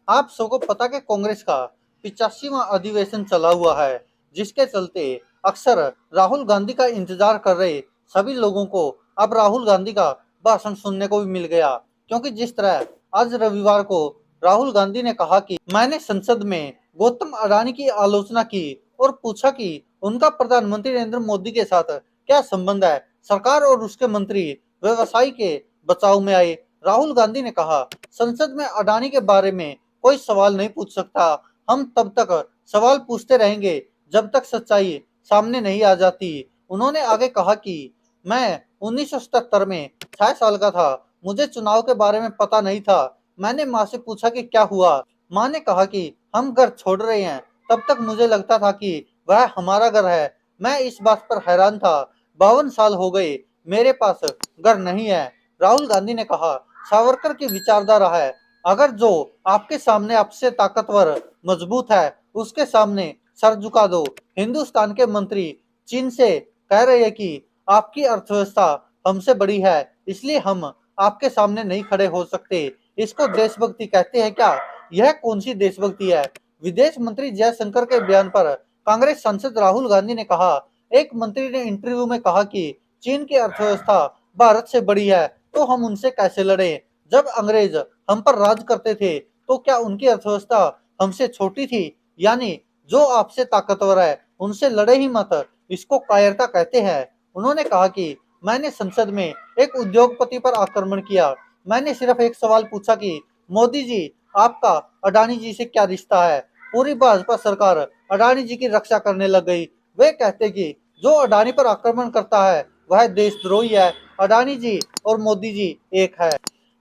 आप सबको पता कि कांग्रेस का 85वां अधिवेशन चला हुआ है, जिसके चलते अक्सर राहुल गांधी का इंतजार कर रहे सभी लोगों को अब राहुल गांधी का भाषण सुनने को भी मिल गया। क्योंकि जिस तरह आज रविवार को राहुल गांधी ने कहा कि मैंने संसद में गौतम अडानी की आलोचना की और पूछा कि उनका प्रधानमंत्री नरेंद्र मोदी के साथ क्या संबंध है। सरकार और उसके मंत्री व्यवसाय के बचाव में आए। राहुल गांधी ने कहा, संसद में अडानी के बारे में कोई सवाल नहीं पूछ सकता। हम तब तक सवाल पूछते रहेंगे जब तक सच्चाई सामने नहीं आ जाती। उन्होंने आगे कहा कि मैं 1977 में 6 साल का था। मुझे चुनाव के बारे में पता नहीं था। मैंने माँ से पूछा कि क्या हुआ। माँ ने कहा कि हम घर छोड़ रहे हैं। तब तक मुझे लगता था कि वह हमारा घर है। मैं इस बात पर हैरान था। 52 साल हो गए, मेरे पास घर नहीं है। राहुल गांधी ने कहा, सावरकर की विचारधारा है, अगर जो आपके सामने आपसे ताकतवर मजबूत है, उसके सामने सर झुका दो। हिंदुस्तान के मंत्री चीन से कह रहे हैं कि आपकी अर्थव्यवस्था हमसे बड़ी है, इसलिए हम आपके सामने नहीं खड़े हो सकते। इसको देशभक्ति कहते हैं क्या? यह कौन सी देशभक्ति है? विदेश मंत्री जयशंकर के बयान पर कांग्रेस सांसद राहुल गांधी ने कहा, एक मंत्री ने इंटरव्यू में कहा कि चीन की अर्थव्यवस्था भारत से बड़ी है, तो हम उनसे कैसे लड़े? जब अंग्रेज हम पर राज करते थे, तो क्या उनकी अर्थव्यवस्था हमसे छोटी थी? यानी जो आपसे ताकतवर है, उनसे लड़े ही मत। इसको कायरता कहते हैं। उन्होंने कहा कि मैंने संसद में एक उद्योगपति पर आक्रमण किया। मैंने सिर्फ एक सवाल पूछा कि मोदी जी, आपका अडानी जी से क्या रिश्ता है? पूरी भाजपा सरकार अडानी जी की रक्षा करने लग गई। वे कहते कि जो अडानी पर आक्रमण करता है वह देशद्रोही है। अडानी जी और मोदी जी एक है।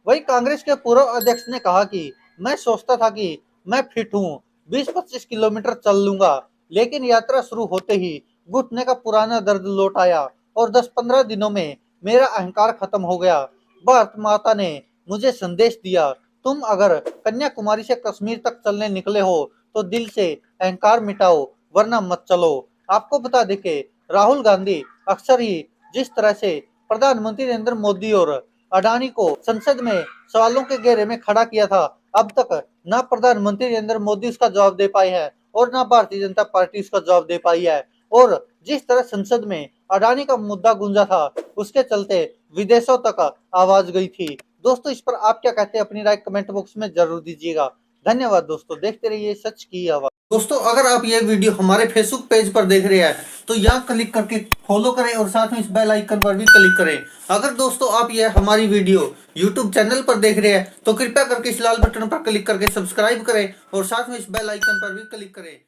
वही कांग्रेस के पूर्व अध्यक्ष ने कहा कि मैं सोचता था कि मैं फिट हूँ, 20-25 किलोमीटर चल लूंगा, लेकिन यात्रा शुरू होते ही घुटने का पुराना दर्द लौट आया और 10-15 दिनों में मेरा अहंकार खत्म हो गया। भारत माता ने मुझे संदेश दिया, तुम अगर कन्याकुमारी से कश्मीर तक चलने निकले हो तो दिल से अहंकार मिटाओ, वरना मत चलो। आपको बता दें कि राहुल गांधी अक्सर ही जिस तरह से प्रधानमंत्री नरेंद्र मोदी और अडानी को संसद में सवालों के घेरे में खड़ा किया था, अब तक न प्रधानमंत्री नरेंद्र मोदी उसका जवाब दे पाए हैं और न भारतीय जनता पार्टी उसका जवाब दे पाई है। और जिस तरह संसद में अडानी का मुद्दा गूंजा था, उसके चलते विदेशों तक आवाज गई थी। दोस्तों, इस पर आप क्या कहते हैं? अपनी राय कमेंट बॉक्स में जरूर दीजिएगा। धन्यवाद दोस्तों, देखते रहिए सच की आवाज। दोस्तों, अगर आप ये वीडियो हमारे फेसबुक पेज पर देख रहे हैं तो यहाँ क्लिक करके फॉलो करें और साथ में इस बेल आइकन पर भी क्लिक करें। अगर दोस्तों आप ये हमारी वीडियो यूट्यूब चैनल पर देख रहे हैं तो कृपया करके इस लाल बटन पर क्लिक करके सब्सक्राइब करें और साथ में इस बेल आइकन पर भी क्लिक करें।